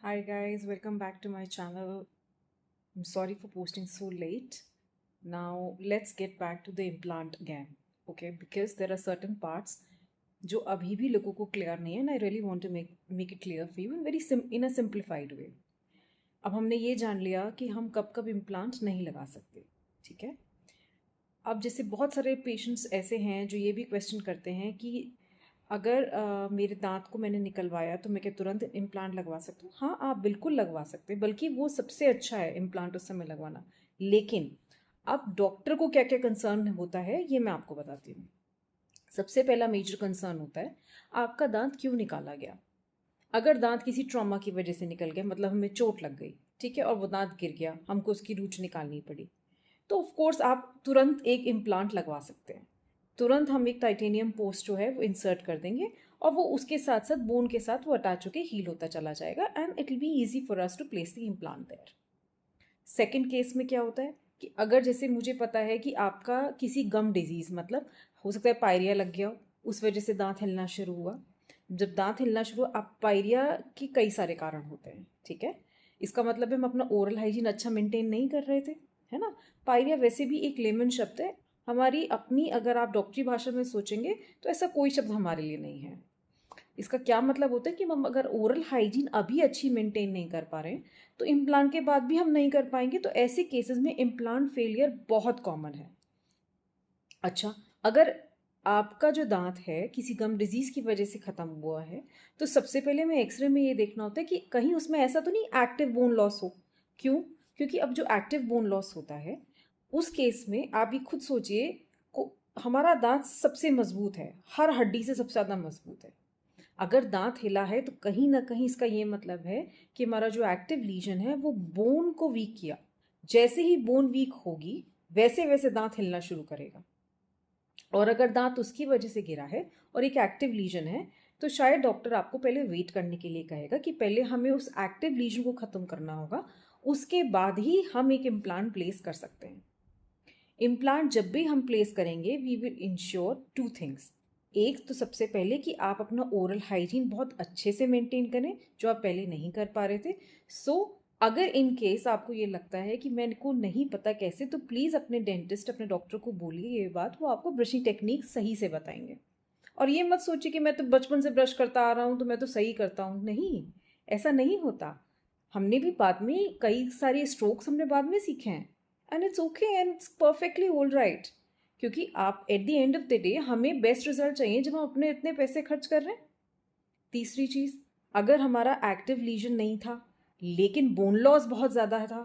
Hi guys, welcome back to my channel. I'm sorry for posting so late. Now let's get back to the implant again, okay? Because there are certain parts जो अभी भी लोगों को clear नहीं है and I really want to make it clear for you in a simplified way. अब हमने ये जान लिया कि हम कब कब इम्प्लांट नहीं लगा सकते, ठीक है? अब जैसे बहुत सारे पेशेंट्स ऐसे हैं जो ये भी क्वेश्चन करते हैं कि अगर मेरे दांत को मैंने निकलवाया तो मैं क्या तुरंत इम्प्लांट लगवा सकती हूँ? हाँ, आप बिल्कुल लगवा सकते हैं, बल्कि वो सबसे अच्छा है इम्प्लांट उस समय लगवाना। लेकिन अब डॉक्टर को क्या क्या कंसर्न होता है ये मैं आपको बताती हूँ। सबसे पहला मेजर कंसर्न होता है आपका दांत क्यों निकाला गया। अगर दांत किसी ट्रॉमा की वजह से निकल गया, मतलब हमें चोट लग गई, ठीक है, और वो दांत गिर गया, हमको उसकी रूट निकालनी पड़ी, तो ऑफ कोर्स आप तुरंत एक इम्प्लांट लगवा सकते हैं। तुरंत हम एक टाइटेनियम पोस्ट जो है वो इंसर्ट कर देंगे और वो उसके साथ साथ बोन के साथ वो अटैच होकर हील होता चला जाएगा and it will be easy for us to place the implant there. Second case में क्या होता है कि अगर जैसे मुझे पता है कि आपका किसी गम डिजीज़, मतलब हो सकता है पायरिया लग गया, उस वजह से दांत हिलना शुरू हुआ। जब दांत हिलना शुरू हुआ, आप पायरिया के कई सारे कारण होते हैं, ठीक है। इसका मतलब है हम अपना ओरल हाइजीन अच्छा मेंटेन नहीं कर रहे थे, है ना। पायरिया वैसे भी एक लेमन शब्द है, हमारी अपनी, अगर आप डॉक्टरी भाषा में सोचेंगे तो ऐसा कोई शब्द हमारे लिए नहीं है। इसका क्या मतलब होता है कि हम अगर ओरल हाइजीन अभी अच्छी मेंटेन नहीं कर पा रहे हैं तो इम्प्लांट के बाद भी हम नहीं कर पाएंगे, तो ऐसे केसेस में इम्प्लांट फेलियर बहुत कॉमन है। अच्छा, अगर आपका जो दांत है किसी गम डिजीज़ की वजह से ख़त्म हुआ है तो सबसे पहले में एक्सरे में ये देखना होता है कि कहीं उसमें ऐसा तो नहीं एक्टिव बोन लॉस हो। क्यों? क्योंकि अब जो एक्टिव बोन लॉस होता है उस केस में आप भी खुद सोचिए, को हमारा दांत सबसे मजबूत है, हर हड्डी से सबसे ज़्यादा मजबूत है। अगर दांत हिला है तो कहीं ना कहीं इसका ये मतलब है कि हमारा जो एक्टिव लीजन है वो बोन को वीक किया। जैसे ही बोन वीक होगी वैसे वैसे दांत हिलना शुरू करेगा। और अगर दांत उसकी वजह से गिरा है और एक एक्टिव लीजन है तो शायद डॉक्टर आपको पहले वेट करने के लिए कहेगा कि पहले हमें उस एक्टिव लीजन को ख़त्म करना होगा, उसके बाद ही हम एक इम्प्लांट प्लेस कर सकते हैं। इम्प्लांट जब भी हम प्लेस करेंगे we will ensure two things. एक तो सबसे पहले कि आप अपना ओरल हाइजीन बहुत अच्छे से मेंटेन करें जो आप पहले नहीं कर पा रहे थे। अगर इन केस आपको ये लगता है कि मेरे को नहीं पता कैसे, तो प्लीज़ अपने डेंटिस्ट, अपने डॉक्टर को बोलिए ये बात, वो आपको ब्रशिंग टेक्निक सही से बताएंगे। और ये मत सोचिए कि मैं तो बचपन से ब्रश करता आ रहा हूँ तो मैं तो सही करता हूँ, नहीं, ऐसा नहीं होता। हमने भी बाद में कई सारे स्ट्रोक्स हमने बाद में सीखे हैं and it's okay and it's perfectly all right. क्योंकि आप at the end of the day हमें बेस्ट रिजल्ट चाहिए जब हम अपने इतने पैसे खर्च कर रहे हैं। तीसरी चीज़, अगर हमारा एक्टिव लीजन नहीं था लेकिन बोन लॉस बहुत ज़्यादा था,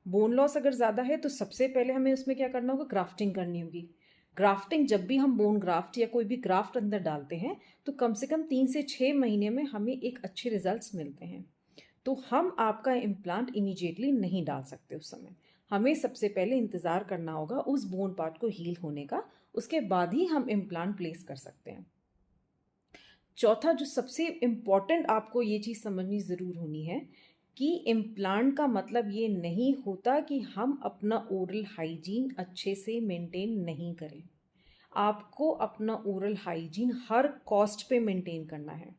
बोन लॉस अगर ज़्यादा है तो सबसे पहले हमें उसमें क्या करना होगा, ग्राफ्टिंग करनी होगी। ग्राफ्टिंग, जब भी हम बोन ग्राफ्ट या कोई भी ग्राफ्ट अंदर डालते हैं तो कम से कम 3 से 6 महीने में हमें एक अच्छे रिजल्ट्स मिलते हैं। तो हम आपका इम्प्लांट इमीडिएटली नहीं डाल सकते उस समय, हमें सबसे पहले इंतज़ार करना होगा उस बोन पार्ट को हील होने का, उसके बाद ही हम इम्प्लांट प्लेस कर सकते हैं। चौथा, जो सबसे इम्पॉर्टेंट आपको ये चीज़ समझनी ज़रूर होनी है कि इम्प्लांट का मतलब ये नहीं होता कि हम अपना ओरल हाइजीन अच्छे से मेंटेन नहीं करें। आपको अपना ओरल हाइजीन हर कॉस्ट पे मेंटेन करना है।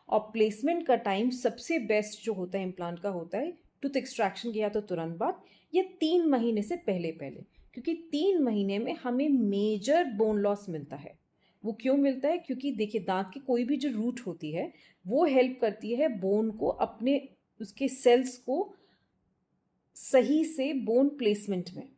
और प्लेसमेंट का टाइम सबसे बेस्ट जो होता है इम्प्लांट का होता है टूथ एक्सट्रैक्शन किया तो तुरंत बाद या 3 महीने से पहले पहले, क्योंकि 3 महीने में हमें मेजर बोन लॉस मिलता है। वो क्यों मिलता है? क्योंकि देखिए, दांत की कोई भी जो रूट होती है वो हेल्प करती है बोन को अपने, उसके सेल्स को सही से बोन प्लेसमेंट में।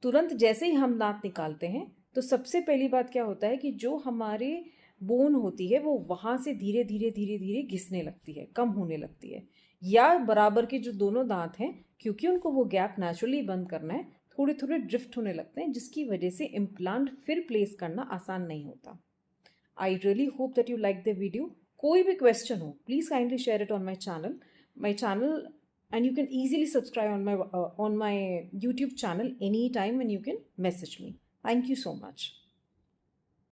तुरंत जैसे ही हम दांत निकालते हैं तो सबसे पहली बात क्या होता है कि जो हमारे बोन होती है वो वहाँ से धीरे धीरे धीरे धीरे घिसने लगती है, कम होने लगती है, या बराबर के जो दोनों दांत हैं क्योंकि उनको वो गैप नेचुरली बंद करना है, थोड़े थोड़े ड्रिफ्ट होने लगते हैं, जिसकी वजह से इम्प्लांट फिर प्लेस करना आसान नहीं होता। I really hope that you like the video. कोई भी क्वेश्चन हो please kindly share it on my channel and you can easily subscribe on my YouTube channel anytime and you can message me. Thank you so much.